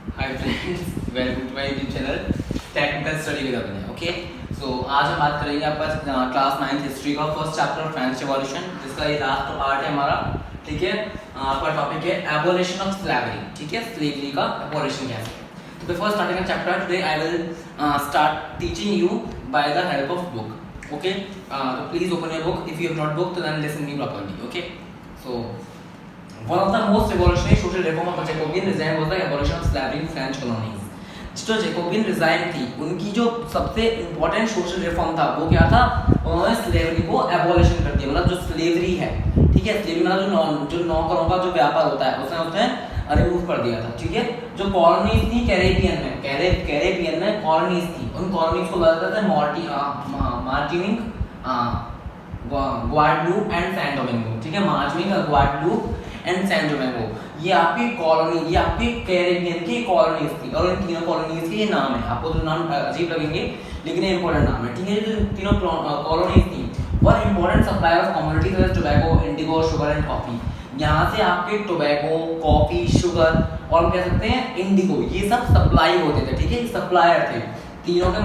Hi friends, welcome to my YouTube channel technical study with Abhinay. Okay, so आज हम बात करेंगे आपका क्लास 9 हिस्ट्री का फर्स्ट चैप्टर फ्रेंच रिवॉल्यूशन, जिसका ये लास्ट पार्ट है हमारा। ठीक है, आपका टॉपिक है एबोलिशन ऑफ स्लेवरी। ठीक है, स्लेवरी का एबोलिशन कैसे है। तो before starting the chapter today I will start teaching you by the help of book. Okay, तो please open your book. If you have not book तो then listen me properly. Okay, so one of the most revolutionary social reform of the Jacobean regime was the abolition of slavery in French colonies. जो Jacobian regime थी, उनकी जो सबसे important social reform था वो क्या था? उन्होंने स्लेवरी को एबॉलिशन कर दिया। मतलब जो स्लेवरी है, ठीक है, स्लेवरी मतलब जो नौकरों का जो व्यापार होता है उसने रिमूव कर दिया था। ठीक है, जो कॉलोनीज थी कैरेबियन में कॉलोनीज थी, उन कॉलोनीज को बताते थे मार्टिनिक, ग्वाडलूप एंड सैन डोमिंगो। ठीक है, मार्टिनिक, ग्वाडलूप एंड सैन डोमिंगो, ये आपकी कॉलोनी, ये आपकी कैरेबियन की कॉलोनीज थी। और इन तीनों कॉलोनीज के ये नाम है, आपको तो नाम अजीब लगेंगे लेकिन ये इंपॉर्टेंट नाम है। ठीक है, जो तीनों कॉलोनीज थी वर इंपॉर्टेंट सप्लायर ऑफ कमोडिटीज जैसे tobacco, Indigo, sugar and coffee. यहाँ से आपके टोबैको, कॉफी, शुगर और कह सकते हैं इंडिगो, ये सब सप्लाई होते थे। ठीक है, सप्लायर थे तीनों के।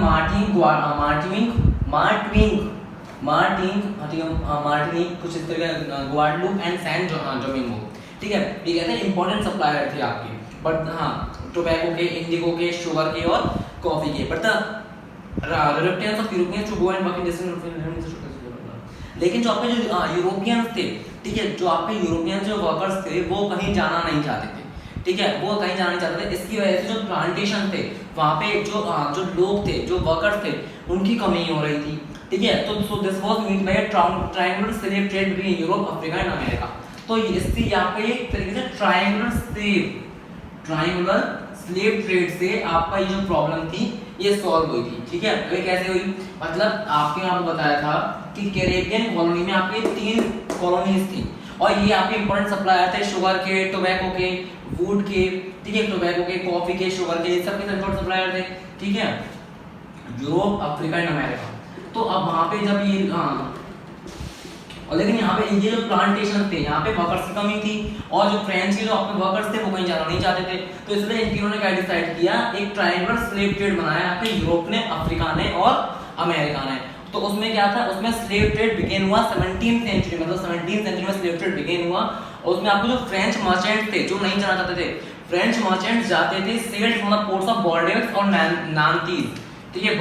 मार्टिनिक कुछ इस तरह का, ग्वाडलूप एंड सैन डोमिंगो। ठीक है, ये कहते हैं इंपॉर्टेंट सप्लायर थे आपके। बट हाँ, टोबैको के, इंडिगो के, शुगर के और कॉफी के। But Europeans of Europeans to go and work in different. लेकिन जो आपके जो यूरोपियंस थे, ठीक है, जो आपके यूरोपियंस जो वर्कर्स थे वो कहीं जाना नहीं चाहते थे। ठीक है, वो कहीं जाना नहीं चाहते थे। इसकी वजह से जो प्लांटेशन थे वहाँ पे जो लोग थे, जो वर्कर्स थे, उनकी कमी हो रही थी। ठीक है, तो so this was mean by triangular slave trade between Europe, Africa and America. तो इससे यहाँ पे एक तरीके से ट्रायंगुलर स्लेव ट्रेड से आपका ये जो प्रॉब्लम थी ये सॉल्व हुई थी। ठीक है, ये कैसे हुई? मतलब आपके यहाँ पे बताया था कि कैरेबियन कॉलोनी में आपके 3 कॉलोनीज थी और ये आपके इंपॉर्टेंट सप्लायर थे शुगर के, टोबैको के, वुड के। ठीक है, टोबैको के, कॉफी के, शुगर के, सबके इंपॉर्टेंट सप्लायर थे। ठीक है, यूरोप, अफ्रीका एंड अमेरिका। तो अब वहां पे जब ये और लेकिन यहाँ पे ये जो प्लांटेशन थे, यहाँ पे वर्कर्स की कमी थी और जो फ्रेंच के जो आपके वर्कर्स थे वो कहीं जाना नहीं चाहते थे। तो इसलिए इन तीनों ने क्या डिसाइड किया, एक ट्रायंगुलर स्लेव ट्रेड बनाया आपके यूरोप ने, अफ्रीका ने और अमेरिका ने। तो उसमें क्या था, उसमें स्लेव ट्रेड बिगेन हुआ 17th सेंचुरी, मतलब 17th सेंचुरी में स्लेव ट्रेड बिगेन हुआ। और उसमें आपको जो फ्रेंच मर्चेंट थे जो नहीं जाना चाहते थे, फ्रेंच मर्चेंट जाते थे sailed from the ports of Bordeaux और नांतीज। ठीक है,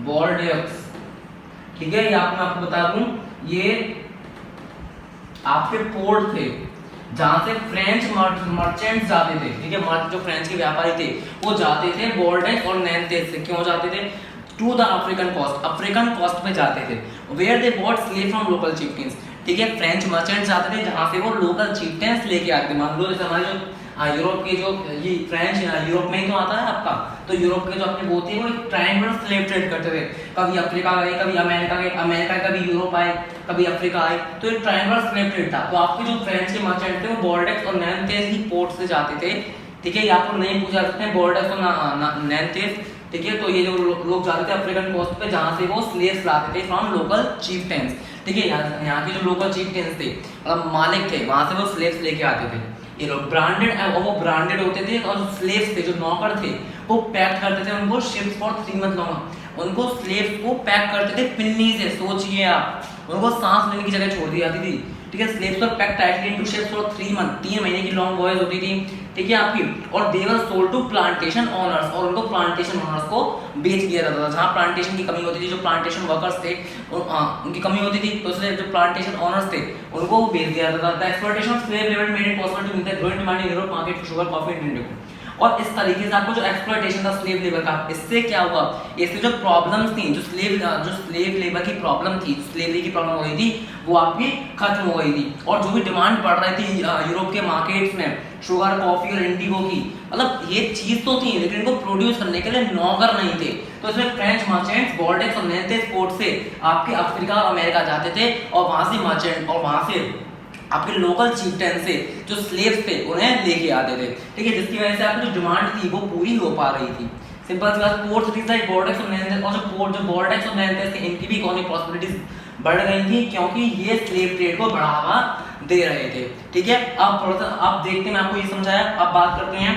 बॉर्डेक्स। ठीक है, ये आपको बता दूं, ये आपके पोर्ट थे जहां से फ्रेंच मर्चेंट्स जाते थे। ठीक है, जो फ्रेंच के व्यापारी थे वो जाते थे बॉर्डेक्स और नैंतेज से। क्यों जाते थे? टू द अफ्रीकन कोस्ट पे जाते थे, where they bought slave from local chieftains. ठीक है, फ्रेंच मर्चेंट्स जाते थे जहां से वो लोकल चीफ्टेंस लेके आते थे। मान लो जैसे हमारे जो यूरोप के जो ये फ्रेंच यूरोप में ही तो आता है आपका, तो यूरोप के जो अपने वो थे वो एक ट्रायंगुलर स्लेव ट्रेड करते थे। कभी अफ्रीका गए, कभी अमेरिका गए, अमेरिका कभी यूरोप आए, कभी अफ्रीका आए। तो एक ट्रायंगुलर स्लेव ट्रेड था। तो आपके जो फ्रेंच के मर्चेंट थे वो बॉर्डेक्स और नैंतेज ही पोर्ट से जाते थे। ठीक है, ये आपको नहीं पूछा सकते हैं बॉर्डेक्स और नैंतेज। ठीक है, तो ये जो लोग जाते थे अफ्रीकन कोस्ट पे जहां से वो स्लेव्स लाते थे फ्रॉम लोकल चीफ्टेंस। ठीक है, यहाँ के जो लोकल चीफ्टेंस थे, मतलब मालिक थे, वहां से वो स्लेव्स लेके आते थे। ये लोग ब्रांडेड होते थे और स्लेव्स थे, जो नौकर थे, वो पैक करते थे उनको शिप्स फॉर 3 मंथ लॉन्ग। उनको स्लेव्स को पैक करते थे पिन्नी से। सोचिए आप, उनको सांस लेने की जगह छोड़ दी जाती थी। ठीक है, स्लेव्स पर pack tightly into ships for 3 month, 3 महीने की लॉन्ग वॉयज होती थी। ठीक है आपकी, और they were sold to plantation owners, और उनको प्लांटेशन ओनर्स को बेच दिया जाता था। जहां प्लांटेशन की कमी होती थी, जो प्लांटेशन वर्कर्स थे उनकी कमी होती थी, तो इसलिए जो प्लांटेशन ओनर्स थे उनको वो बेच दिया जाता था। The exploitation of slave labour made it possible to meet the growing demand in Europe market for sugar, coffee and indigo. और इस तरीके से आपको जो एक्सप्लॉयटेशन था स्लेव लेबर का, इससे क्या हुआ, इससे जो प्रॉब्लम्स थी, जो स्लेव लेबर की प्रॉब्लम थी, स्लेवरी की प्रॉब्लम हो गई थी, वो आपकी खत्म हो गई थी। और जो भी डिमांड बढ़ रही थी यूरोप के मार्केट्स में शुगर, कॉफी और इंडिगो की, मतलब ये चीज तो थी लेकिन इनको प्रोड्यूस करने के लिए नौकर नहीं थे। तो इसमें फ्रेंच मर्चेंट्स बॉर्डेक्स और नैंतेज पोर्ट से आपके अफ्रीका और अमेरिका जाते थे और वहां से मर्चेंट और वहां से आपके लोकल चीफ्टेन से जो स्लेव्स थे उन्हें लेके आते थे। ठीक है, जिसकी वजह से आपकी जो डिमांड थी वो पूरी हो पा रही थी। सिंपल सी बात, पोर्ट सिटीज लाइक बॉर्डेक्स और नैंतेज, और जो बॉर्डेक्स और नैंतेज थे इनकी भी इकोनॉमिक प्रॉस्पेरिटीज बढ़ गई थी क्योंकि ये स्लेव ट्रेड को बढ़ावा दे रहे थे। ठीक है, अब थोड़ा सा आप देखते हैं, मैं आपको ये समझाया। अब बात करते हैं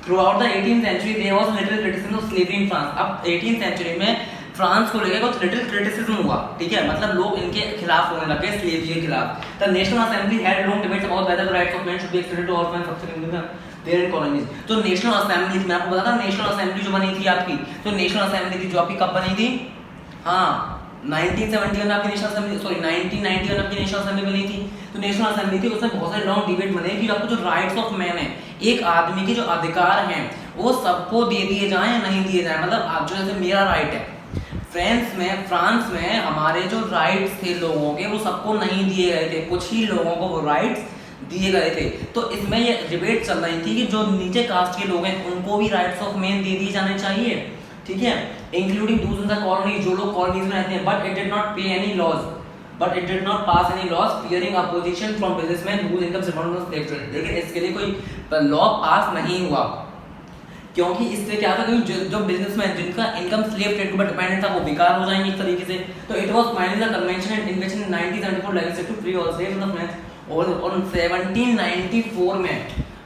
throughout the 18th century there was little criticism of slavery in France. अब 18th सेंचुरी में फ्रांस को लेकर कुछ लिटिल क्रिटिसिज्म हुआ, ठीक है, मतलब लोग इनके खिलाफ होने लगे, स्लेवरी के खिलाफ। The National Assembly had long debates about whether the rights of man should be extended to all man subsequently there in colonies. तो नेशनल असेंबली, मैं आपको बता था नेशनल असेंबली जो बनी थी आपकी, तो नेशनल असेंबली थी जो आपकी कब बनी थी, हाँ 1971 में आपकी नेशनल असेंबली, सॉरी 1991 में आपकी नेशनल असेंबली बनी थी। तो नेशनल असेंबली थी, उसमें बहुत सारे लॉन्ग डिबेट बने कि आपको जो राइट्स ऑफ मैन है, एक आदमी के जो अधिकार हैं वो सबको दे दिए जाएं या नहीं दिए जाएं। मतलब आप जो जैसे मेरा राइट है, फ्रांस में हमारे जो राइट्स थे लोगों के वो सबको नहीं दिए गए थे, कुछ ही लोगों को वो राइट्स दिए गए थे। तो इसमें ये डिबेट चल रही थी कि जो नीचे कास्ट के लोग हैं उनको भी राइट्स ऑफ मैन दे दिए जाने चाहिए, ठीक है, including those in the colony, जो लोग कॉलोनीज में रहते हैं। But it did not pay any laws, but it did not pass any laws fearing opposition from businessman who income surrounding slave trade. लेकिन इसके लिए कोई लॉ पास नहीं हुआ, क्योंकि इससे क्या था, क्योंकि जो बिजनेसमैन जिनका इनकम स्लेव ट्रेड पर डिपेंडेंट था वो बेकार हो जाएंगे एक तरीके से। तो it was finally the convention and invention in 1974 legislative free all slaves in the France. और 1794 में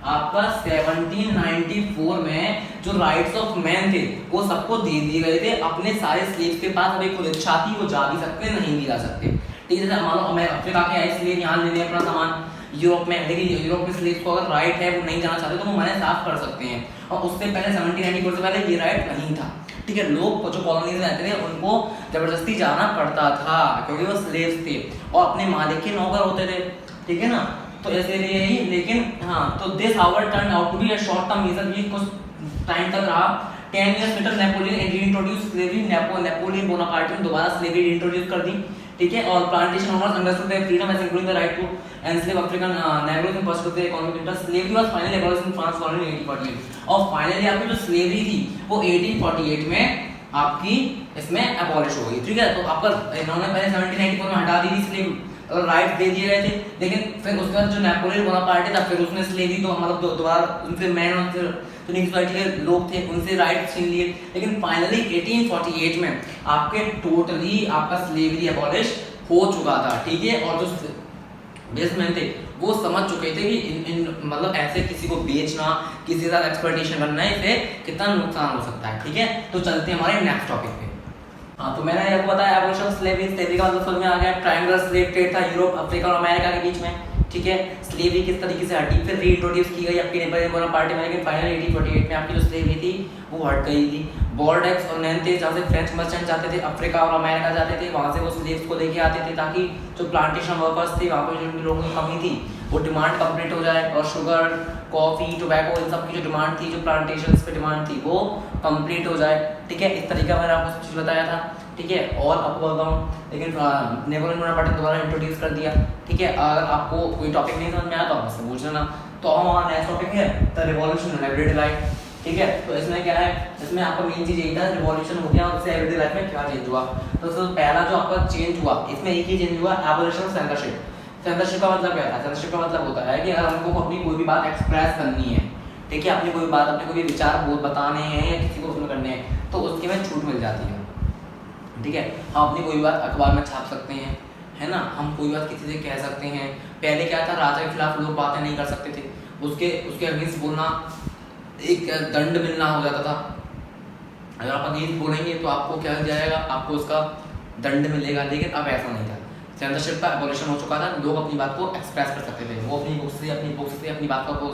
आपका 1794 में जो राइट्स ऑफ मैन थे वो सबको दे दिए गए थे अपने सारे स्लेव्स के पास। अभी खुद इच्छा थी वो जा भी सकते, नहीं भी जा सकते, ठीक है। जैसे मान लो हमें अफ्रीका के आए स्लेव यहाँ लेने अपना सामान यूरोप में, लेकिन यूरोप के स्लेव्स को अगर राइट है वो नहीं जाना चाहते तो वो मना साफ कर सकते हैं। और उससे पहले 1794 से पहले ये राइट नहीं था, ठीक है। लोग जो कॉलोनीज में रहते थे उनको जबरदस्ती जाना पड़ता था क्योंकि वो स्लेव्स थे और अपने मालिक के नौकर होते थे, ठीक है ना। तो इसलिए ही, लेकिन हाँ, तो this however turn out to be a short term measure. ये कुछ टाइम तक रहा। 10 years later Napoleon reintroduce slavery. Napoleon Bonaparte ने दोबारा स्लेवरी इंट्रोड्यूस कर दी, ठीक है। और plantation owners understood their freedom as including the right to enslave African negroes in pursuit of their economic interest. Slavery was finally abolished in France colony in 1848। और finally आपकी जो स्लेवरी थी वो 1848 में आपकी इसमें अबॉलिश हो गई, ठीक है। तो आपका इन्होंने पहले 1794 में हटा दी थी स्लेवरी और राइट दे दिए गए थे, लेकिन फिर उसके बाद जो नेपोलियन बोनापार्ट था फिर उसने स्लेवरी तो मतलब दोबारा उनसे मैन और जो नीचे सोसाइटी के लोग थे उनसे राइट छीन लिए। लेकिन फाइनली 1848 में आपके टोटली आपका स्लेवरी अबॉलिश हो चुका था, ठीक है। और जो बिजनेसमैन थे वो समझ चुके थे कि इन मतलब ऐसे किसी को बेचना, किसी के साथ एक्सप्लॉइटेशन करना, इससे कितना नुकसान हो सकता है, ठीक है। तो चलते हैं हमारे नेक्स्ट टॉपिक पे। हाँ, तो मैंने आपको बताया एवोल्यूशन ऑफ स्लेवरी। स्लेवरी का मतलब समझ में आ गया, ट्रायंगुलर स्लेव ट्रेड था यूरोप, अफ्रीका और अमेरिका के बीच में, ठीक है। स्लेवरी किस तरीके से हटी, फिर रीइंट्रोड्यूस की गई आपकी नेपोलियन बोनापार्ट में, लेकिन फाइनली 1848 में आपकी जो स्लेवरी थी वो हट गई थी। बॉर्डेक्स और नैंथेस जहाँ से फ्रेंच मर्चेंट जाते थे अफ्रीका और अमेरिका जाते थे, वहाँ से वो स्लेव्स को लेके आते थे ताकि जो प्लांटेशन वर्कर्स थे वहाँ पर जो लोगों की कमी थी वो डिमांड कंप्लीट हो जाए, और शुगर, कॉफी, टोबैको, इन सब की जो डिमांड थी, जो प्लांटेशंस पे डिमांड थी वो कंप्लीट हो जाए, ठीक है। इस तरीके का मैंने आपको सब चीज़ बताया था, ठीक है। और आपको बताऊँ, लेकिन नेपोलियन बोनापार्ट ने दोबारा इंट्रोड्यूस कर दिया, ठीक है। अगर आपको कोई टॉपिक नहीं समझ में आया तो आप मुझसे पूछ लेना। तो हमारा नेक्स्ट टॉपिक है the revolution in everyday life, ठीक है। तो इसमें क्या है, इसमें आपका मेन चीज यही था, रिवॉल्यूशन हो गया, उससे एवरीडे लाइफ में क्या चेंज हुआ। तो सबसे पहला जो आपका चेंज हुआ इसमें एक ही चेंज हुआ, एबोलिशन ऑफ सेंसरशिप। सेंसरशिप का मतलब क्या है, सेंसरशिप का मतलब होता है कि अगर हमको अपनी कोई भी बात एक्सप्रेस करनी है, ठीक है, अपनी कोई बात, अपने कोई भी विचार बताने हैं या किसी को उसमें करने हैं तो उसके में छूट मिल जाती है, ठीक है। हम अपनी कोई बात अखबार में छाप सकते हैं, है ना, हम कोई बात किसी से कह सकते हैं। पहले क्या था, राजा के खिलाफ लोग बातें नहीं कर सकते थे, उसके अगेंस्ट बोलना एक दंड मिलना हो जाता था। अगर आप अगेंस्ट बोलेंगे तो आपको क्या जाएगा, आपको उसका दंड मिलेगा। लेकिन अब ऐसा नहीं था, सेंसरशिप का एबॉलिशन हो चुका था, लोग अपनी बात को एक्सप्रेस कर सकते थे, वो अपनी बुक्स से अपनी बात को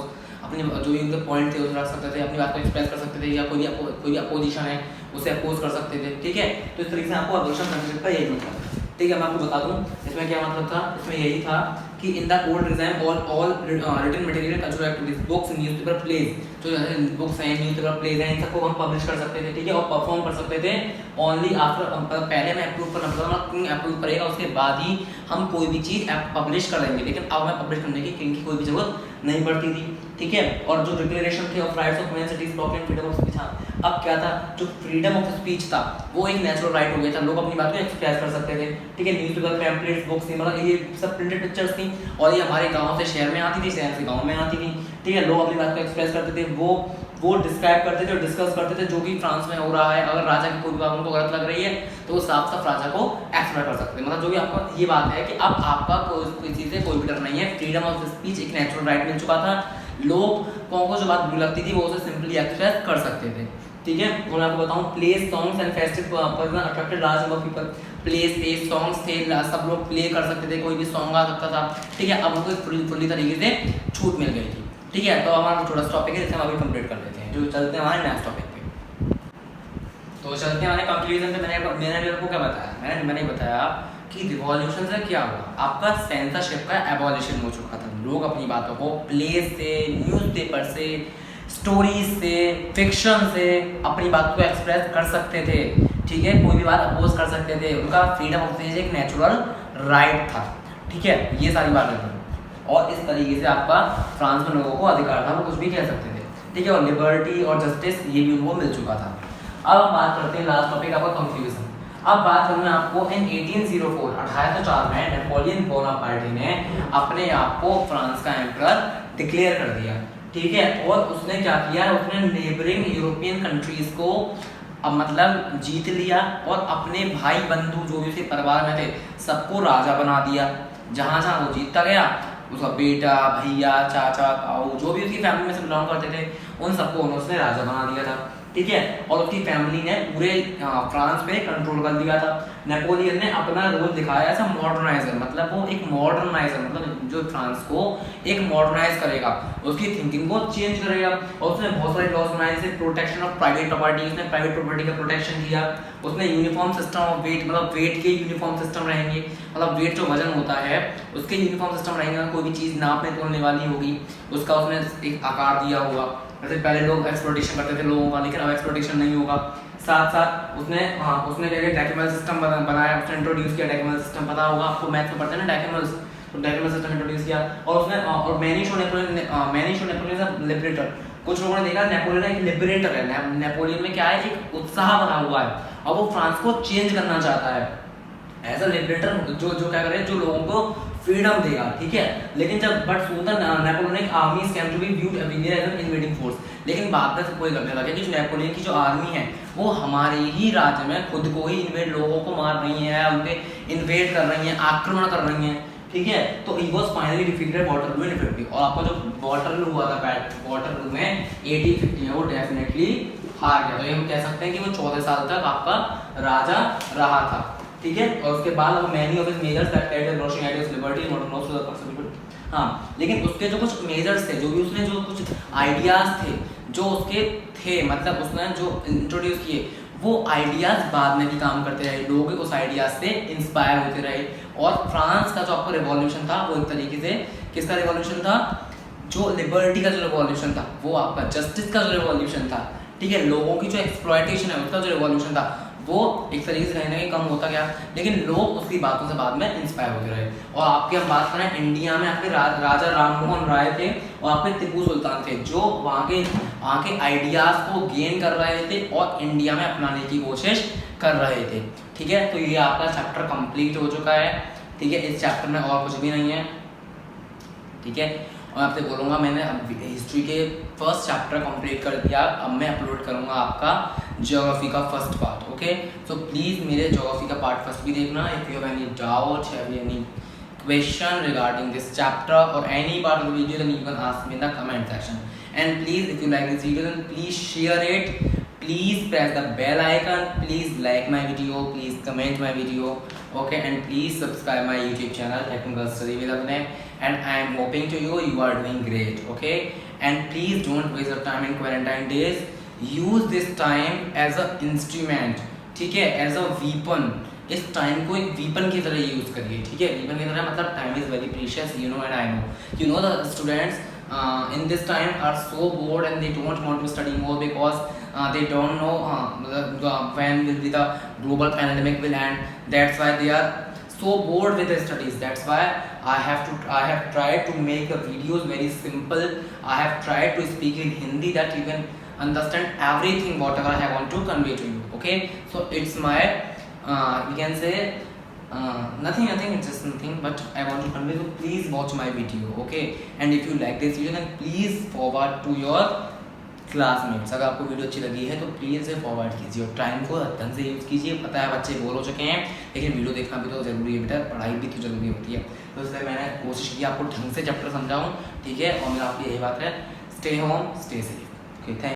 अपने जो भी उनके पॉइंट थे उसे रख सकते थे, अपनी बात को एक्सप्रेस कर सकते थे, या कोई भी अपोजिशन है उसे अपोज कर सकते थे, ठीक है। तो इस तरीके से आपको एबॉलिशन सेंसरशिप का यही मतलब है, ठीक है। मैं आपको बता दूं इसमें क्या मतलब था, इसमें यही था कि in the old regime all written material cultural activities, books, newspaper, plays, जो बुक्स हैं, न्यूज़पेपर, प्लेज हैं, इन सबको हम पब्लिश कर सकते थे, ठीक है, और परफॉर्म कर सकते थे ओनली आफ्टर, पहले मैं अप्रूव करना पड़ता था, किंग अप्रूव करेगा उसके बाद ही हम कोई भी चीज़ पब्लिश कर देंगे। लेकिन अब हमें पब्लिश करने की किंग की कोई भी जरूरत नहीं पड़ती थी, ठीक है। और जो डिक्लेरेशन थे of rights of man, cities, property, freedom of speech, अब क्या था, जो फ्रीडम ऑफ स्पीच था वो एक नेचुरल राइट हो गया था, लोग अपनी बात को एक्सप्रेस कर सकते थे, ठीक है। न्यूज़पेपर, पैम्पलेट्स, बुक्स, मतलब ये सब प्रिंटेड पिक्चर्स थी और ये हमारे गांव से शहर में आती थी, शहर से गांव में आती थी, ठीक है। लोग अपनी बात को एक्सप्रेस करते थे, वो डिस्क्राइब करते थे और डिस्कस करते थे जो कि फ्रांस में हो रहा है। अगर राजा की कोई बात उनको गलत लग रही है तो वो साफ साफ राजा को एक्सप्लेन कर सकते हैं। मतलब जो भी आपको ये बात है कि अब आपका किसी से कोई भी डर नहीं है, फ्रीडम ऑफ स्पीच एक नेचुरल राइट मिल चुका था। लोगों को जो बात बुरी लगती थी वो उसे सिंपली एक्सप्रेस कर सकते थे, ठीक है। और मैं आपको बताऊं, place songs and festive attracted large number of people. Place पे सॉन्ग्स थे, सब लोग प्ले कर सकते थे, कोई भी सॉन्ग आ सकता था, ठीक है। अब उनको फुल्ली तरीके से छूट मिल गई थी, ठीक है। तो हमारा छोटा सा टॉपिक है जिसे हम अभी कंप्लीट कर लेते हैं, जो चलते हैं हमारे नेक्स्ट टॉपिक पे। तो चलते हैं हमारे कंक्लूजन पे। मैंने आपको क्या बताया, मैंने बताया कि रिवॉल्यूशन से क्या हुआ, आपका सेंसरशिप का एबॉलिशन हो चुका था। लोग अपनी बातों को प्लेस से, न्यूज़पेपर से, स्टोरीज से, फिक्शन से अपनी बात को एक्सप्रेस कर सकते थे, ठीक है। कोई भी बात अपोज कर सकते थे, उनका फ्रीडम ऑफ स्पीच एक नेचुरल राइट था, ठीक है। ये सारी बातें थी और इस तरीके से आपका फ्रांस में लोगों को अधिकार था, वो कुछ भी कह सकते थे, ठीक है। और लिबर्टी और जस्टिस ये भी उनको मिल चुका था। अब हम बात करते हैं लास्ट टॉपिक आपका कंफ्यूजन। अब बात करूँ मैं आपको इन 1804 1804 में नेपोलियन बोनापार्टी ने अपने आप को फ्रांस का एम्परर डिक्लेयर कर दिया, ठीक है। और उसने क्या किया, उसने नेबरिंग यूरोपियन कंट्रीज को अब मतलब जीत लिया और अपने भाई बंधु जो भी उसके परिवार में थे सबको राजा बना दिया। जहाँ जहाँ वो जीतता गया उसका बेटा, भैया, चाचा, ताऊ जो भी उसकी फैमिली में से बिलोंग करते थे उन सबको उसने राजा बना दिया था, ठीक है। और उसकी फैमिली ने पूरे फ्रांस पे कंट्रोल कर लिया था। नेपोलियन ने अपना रोल दिखाया एज अ मॉडर्नाइजर, मतलब वो एक मॉडर्नाइजर, मतलब जो फ्रांस को एक मॉडर्नाइज करेगा, उसकी थिंकिंग को चेंज करेगा। और उसने बहुत सारे लॉज बनाए, जैसे प्रोटेक्शन ऑफ प्राइवेट प्रॉपर्टी, उसने प्राइवेट प्रॉपर्टी का प्रोटेक्शन किया। उसने यूनिफॉर्म सिस्टम ऑफ वेट, मतलब वेट के यूनिफॉर्म सिस्टम रहेंगे, मतलब वेट जो वजन होता है उसके यूनिफॉर्म सिस्टम रहेंगे। कोई भी चीज़ नापने तोलने वाली होगी उसका उसने एक आकार दिया होगा। जैसे पहले लोग एक्सप्लोइटेशन करते थे लोगों का, लेकिन अब एक्सप्लोइटेशन नहीं होगा। साथ साथ उसने क्या किया, डेसिमल सिस्टम बनाया, उसने इंट्रोड्यूस किया डेसिमल सिस्टम। पता होगा आपको, मैथ में पढ़ते हैं ना डेसिमल्स, तो डेसिमल सिस्टम इंट्रोड्यूस किया। और उसने और मैनी शो नेपोलियन लिबरेटर। कुछ लोगों ने देखा नेपोलियन एक लिबरेटर है। नेपोलियन में क्या है, एक उत्साह बना हुआ है और वो फ्रांस को चेंज करना चाहता है एज अ लिबरेटर, जो क्या करे, जो लोगों को फ्रीडम देगा, ठीक है। लेकिन जब but soon the Napoleonic army came to be viewed everywhere as an invading force, लेकिन बाद में कोई करने लगा कि जो नेपोलियन की जो आर्मी है वो हमारे ही राज्य में खुद को ही इन्वेड, लोगों को मार रही है, उनके इन्वेड कर रही है, आक्रमण कर रही है, ठीक है। तो he was finally defeated Waterloo in 1850। और आपका जो वाटरलू हुआ था वाटरलू में 1850 में, वो डेफिनेटली हार गया। तो ये हम कह सकते हैं कि वो 14 साल तक आपका राजा रहा था, ठीक है। और उसके बाद अब many of his measures that guided launching ideas liberty not knows to the person. हाँ, लेकिन उसके जो कुछ मेजर्स थे, जो भी उसने जो कुछ आइडियाज थे जो उसके थे, मतलब उसने जो इंट्रोड्यूस किए वो आइडियाज बाद में भी काम करते रहे, लोग उस आइडियाज से इंस्पायर होते रहे। और फ्रांस का जो आपका रिवॉल्यूशन था वो एक तरीके से किसका रिवॉल्यूशन था, जो लिबर्टी का जो रिवॉल्यूशन था, वो आपका जस्टिस का जो रिवॉल्यूशन था, ठीक है। लोगों की जो एक्सप्लॉयटेशन है उसका जो रिवॉल्यूशन था वो एक तरीके से कहीं ना कहीं कम होता गया, लेकिन लोग उसकी बातों से बाद में इंस्पायर होते रहे। और आपके हम बात करें इंडिया में, आपके राजा राममोहन राय थे और आपके टिप्पू सुल्तान थे, जो वहाँ के आइडियाज़ को गेन कर रहे थे और इंडिया में अपनाने की कोशिश कर रहे थे, ठीक है। तो ये आपका चैप्टर कंप्लीट हो चुका है, ठीक है। इस चैप्टर में और कुछ भी नहीं है, ठीक है। और आपसे बोलूँगा, मैंने हिस्ट्री के फर्स्ट चैप्टर कंप्लीट कर दिया, अब मैं अपलोड करूँगा आपका ज्योग्राफी का first part, okay. So please मेरे ज्योग्राफी का पार्ट फर्स्ट भी देखना। If you have any doubt, have any question regarding this chapter or any part of the video, then you can ask me in the comment section. And please, if you like this video, then please share it, please press the bell icon, please like my video, please comment my video, okay, and please subscribe my YouTube channel Technical Study with Abhinay. And I am hoping to you are doing great, okay. And please don't waste your time in quarantine days. Use this time as a instrument, ठीक है, as a weapon. इस time को एक weapon की तरह use करिए, ठीक है। वीपन की तरह मतलब time is very precious, you know and I know, you know the students in this time are so bored and they don't want to study more because they don't know when will be the global pandemic will end. That's why they are so bored with their studies. That's why I have tried to make the videos very simple. I have tried to speak in Hindi that you can understand everything whatever I want to convey to you, okay. So it's my you can say nothing, it's just nothing, but I want to convey, so please watch my video, okay. And if you like this video, then please forward to your classmates, अगर आपको video अच्छी लगी है तो please forward कीजिए और time को ढंग से यूज़ कीजिए। पता है बच्चे बोर हो चुके हैं, लेकिन वीडियो देखना भी तो ज़रूरी है बेटा, पढ़ाई भी तो ज़रूरी होती है। तो इसलिए मैंने कोशिश की आपको ढंग से चैप्टर समझाऊँ, ठीक है। और मेरा आपकी यही बात है, stay home stay safe. Okay, thank